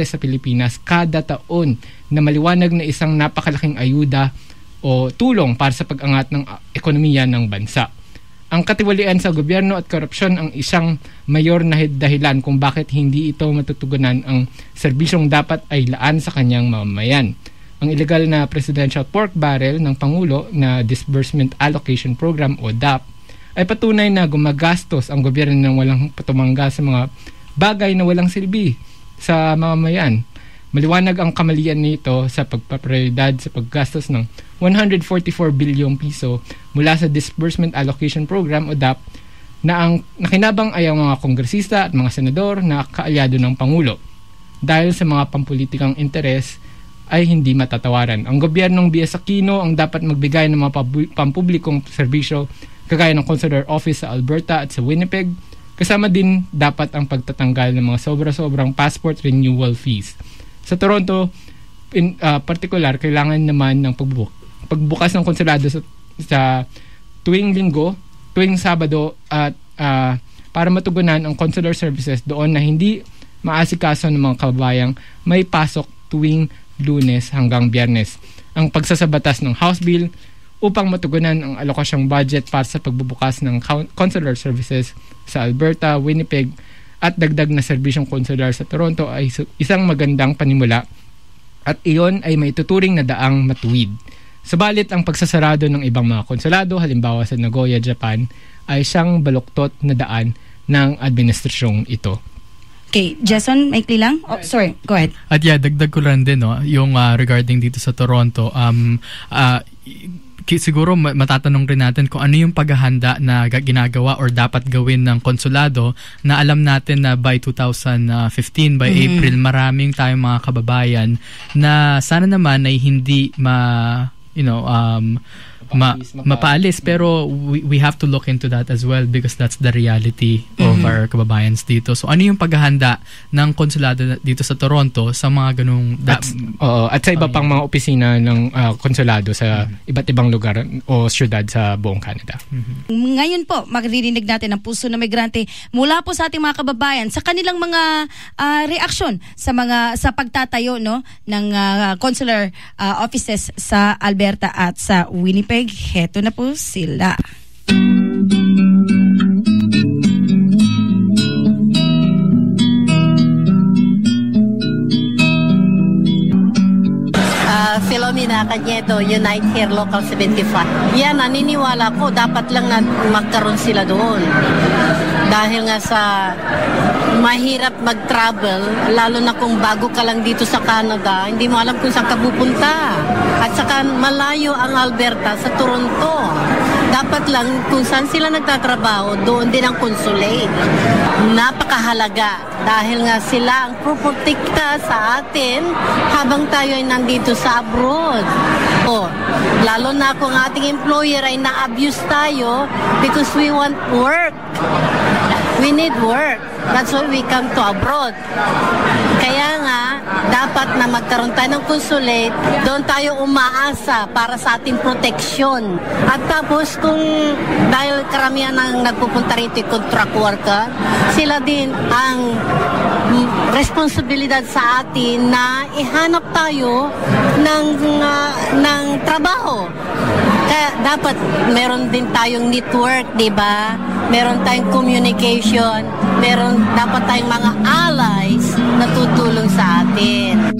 sa Pilipinas kada taon na maliwanag na isang napakalaking ayuda o tulong para sa pag-angat ng ekonomiya ng bansa. Ang katiwalian sa gobyerno at korupsyon ang isang mayor na dahilan kung bakit hindi ito matutugunan ang serbisyong dapat ay laan sa kanyang mamamayan. Ang illegal na presidential pork barrel ng Pangulo na Disbursement Allocation Program o DAP ay patunay na gumagastos ang gobyerno ng walang patumangga sa mga bagay na walang silbi sa mamamayan. Maliwanag ang kamalian nito sa pagpaprioridad sa paggastos ng 144 bilyong piso mula sa Disbursement Allocation Program o DAP na ang nakinabang ay ang mga kongresista at mga senador na kaalyado ng Pangulo. Dahil sa mga pampulitikang interes ay hindi matatawaran. Ang gobyernong B.S. Aquino ang dapat magbigay ng mga pampublikong serbisyo kagaya ng Consular Office sa Alberta at sa Winnipeg. Kasama din dapat ang pagtatanggal ng mga sobra-sobrang passport renewal fees. Sa Toronto, in particular, kailangan naman ng pagbukas ng konsulado sa tuwing linggo, tuwing Sabado at para matugunan ang consular services doon na hindi maasikaso ng mga kababayang may pasok tuwing Lunes hanggang Biyernes. Ang pagsasabatas ng House Bill upang matugunan ang alokasyong budget para sa pagbubukas ng consular services sa Alberta, Winnipeg at dagdag na serbisyong consular sa Toronto ay isang magandang panimula at iyon ay may tuturing na daang matuwid. Subalit ang pagsasarado ng ibang mga konsulado, halimbawa sa Nagoya, Japan, ay siyang baluktot na daan ng administrasyong ito.
Okay, Jason, maikli lang? Oh, sorry, go ahead.
At dagdag ko lang din, no, yung regarding dito sa Toronto, siguro matatanong rin natin kung ano yung paghahanda na ginagawa or dapat gawin ng konsulado na alam natin na by 2015, by April, maraming tayong mga kababayan na sana naman ay hindi mapaalis, pero we have to look into that as well because that's the reality of our kababayans dito. So ano yung paghahanda ng konsulado dito sa Toronto sa mga ganung
at sa iba pang mga opisina ng konsulado sa iba't ibang lugar o syudad sa buong Canada.
Ngayon po, maririnig natin ang puso ng migrante mula po sa ating mga kababayan sa kanilang mga reaksyon sa pagtatayo ng consular offices sa Alberta at sa Winnipeg. Heto na po sila.
Philomena Cañedo, Unite Here Local 75. Yan, naniniwala ko dapat lang na magkaroon sila doon. Dahil nga sa mahirap mag-travel, lalo na kung bago ka lang dito sa Canada, hindi mo alam kung saan ka pupunta. At saka malayo ang Alberta sa Toronto. Dapat lang kung saan sila nagtatrabaho, doon din ang consulate. Napakahalaga dahil nga sila ang puprotekta sa atin habang tayo ay nandito sa abroad. Lalo na kung ating employer ay na-abuse tayo because we want work. We need work. That's why we come to abroad. Kaya nga, dapat na magkaroon tayo ng consulate, doon tayo umaasa para sa ating proteksyon. At tapos kung dahil karamihan ng nagpupunta rito contract worker, sila din ang responsibilidad sa atin na ihanap tayo ng trabaho. Kaya dapat meron din tayong network, di ba? Meron tayong communication, dapat tayong mga allies na tutulong sa atin.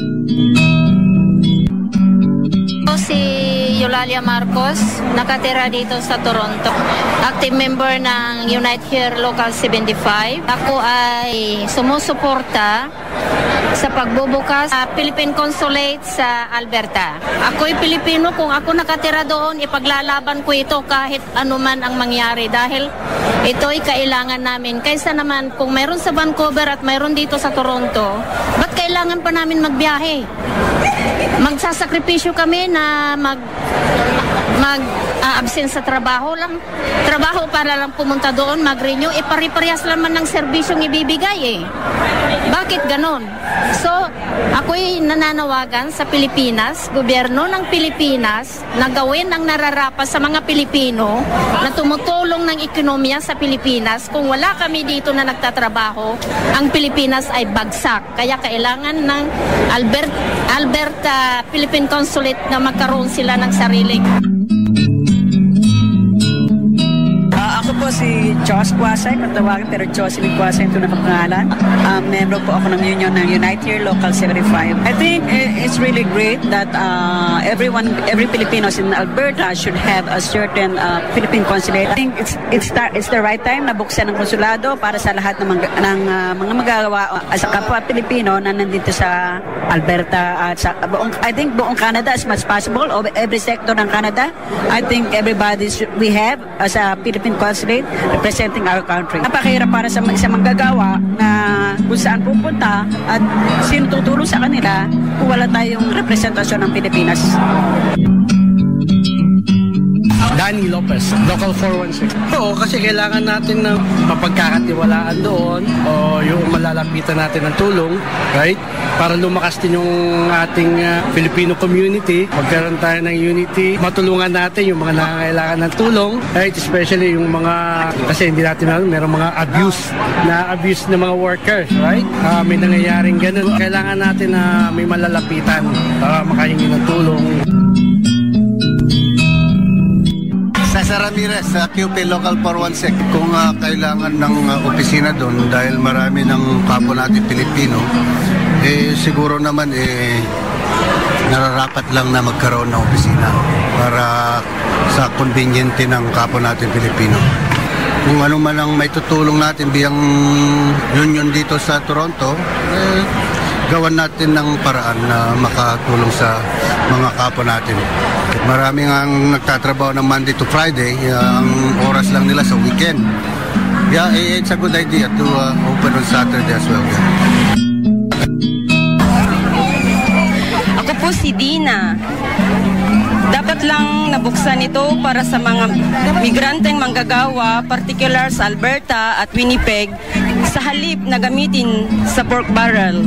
Si Eulalia Marcos, nakatira dito sa Toronto. Active member ng Unite Here Local 75. Ako ay sumusuporta sa pagbubukas sa Philippine Consulate sa Alberta. Ako'y Pilipino, kung ako nakatira doon, ipaglalaban ko ito kahit anuman ang mangyari dahil ito'y kailangan namin. Kaysa naman kung meron sa Vancouver at meron dito sa Toronto, ba't kailangan pa namin magbiyahe? Magsasakripisyo kami na mag-absent sa trabaho para lang pumunta doon, mag-renew, pare-parehas naman ng serbisyong ibibigay eh. Bakit ganon? So, ako'y nananawagan sa Pilipinas, gobyerno ng Pilipinas, na gawin ang nararapat sa mga Pilipino na tumutulong ng ekonomiya sa Pilipinas. Kung wala kami dito na nagtatrabaho, ang Pilipinas ay bagsak. Kaya kailangan ng Alberta Philippine Consulate na magkaroon sila ng sariling.
Ako po si Chos Kwasay, patawagin pero Jocelyn Kwasay ito na pangalan. Member po ako ng union ng Unite Here Local 75. I think it's really great that every Filipinos in Alberta should have a certain Philippine consulate. I think it's the right time na buksan ng konsulado para sa lahat ng mga magagawa sa kapwa Pilipino na nandito sa Alberta at sa buong Canada as much possible, or every sector ng Canada. I think we have as a Philippine consulate representing our country. Napakahirap para sa manggagawa na kung saan pupunta at sino tutulong sa kanila kung wala tayong representasyon ng Pilipinas.
Danny Lopez, Local 416. Oo, kasi kailangan natin ng mapagkakatiwalaan doon o yung malalapitan natin ng tulong, right? Para lumakas din yung ating Filipino community, magkaroon tayo ng unity, matulungan natin yung mga nangangailangan ng tulong, right? Especially yung mga, kasi hindi natin alam, merong mga abuse ng mga workers, right? May nangyayaring ganun. Kailangan natin na may malalapitan para makahingi ng tulong.
Cesar Ramirez sa QP Local 416. Kung kailangan ng opisina doon dahil marami ng kapwa natin Pilipino, siguro naman nararapat lang na magkaroon ng opisina para sa conveniente ng kapwa natin Pilipino. Kung ano man ang may tutulong natin biyang union dito sa Toronto, gawan natin ng paraan na makatulong sa mga kapwa natin. Maraming ang nagtatrabaho ng Monday to Friday, ang oras lang nila sa weekend. Yeah, it's a good idea to open on Saturday as well.
Ako po si Dina. Dapat lang nabuksan ito para sa mga migranteng manggagawa, particular sa Alberta at Winnipeg, sa halip na gamitin sa pork barrel.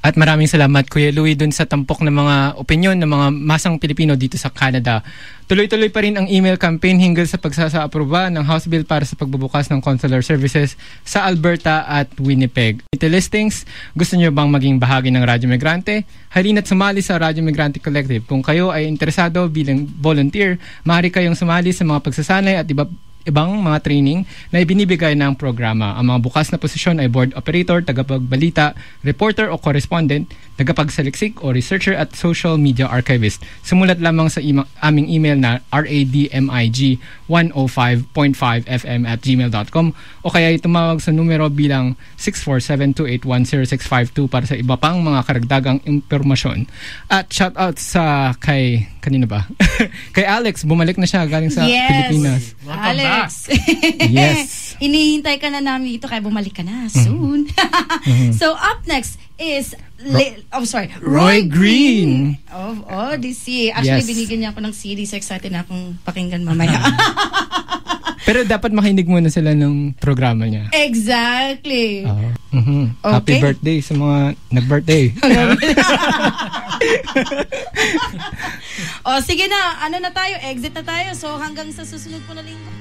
At maraming salamat Kuya Louie dun sa tampok ng mga opinyon ng mga masang Pilipino dito sa Canada. Tuloy-tuloy pa rin ang email campaign hinggil sa pagsasaaproba ng House Bill para sa pagbubukas ng consular services sa Alberta at Winnipeg. Ito listings, gusto nyo bang maging bahagi ng Radyo Migrante? Halina't sumali sa Radyo Migrante Collective. Kung kayo ay interesado bilang volunteer, maaari kayong sumali sa mga pagsasanay at ibang mga training na ibinibigay ng programa. Ang mga bukas na posisyon ay board operator, tagapagbalita, reporter o correspondent, tagapagsaliksik o researcher at social media archivist. Sumulat lamang sa aming email na radmig105.5fm@gmail.com o kaya tumawag sa numero bilang 647-281-0652 para sa iba pang mga karagdagang impormasyon. At shoutout sa kay kanino ba? Kay Alex, bumalik na siya galing sa Pilipinas.
Alex.
Yes.
Inihintay ka na namin dito kaya bumalik ka na soon. So up next is Roy Green of Odyssey. Actually, binigyan niya ako ng CD. So excited na akong pakinggan mamaya.
Pero dapat makinig muna sila ng programa niya.
Exactly.
Okay. Happy birthday sa mga nag-birthday.
Sige na. Ano na tayo? Exit na tayo. So hanggang sa susunod po na linggo.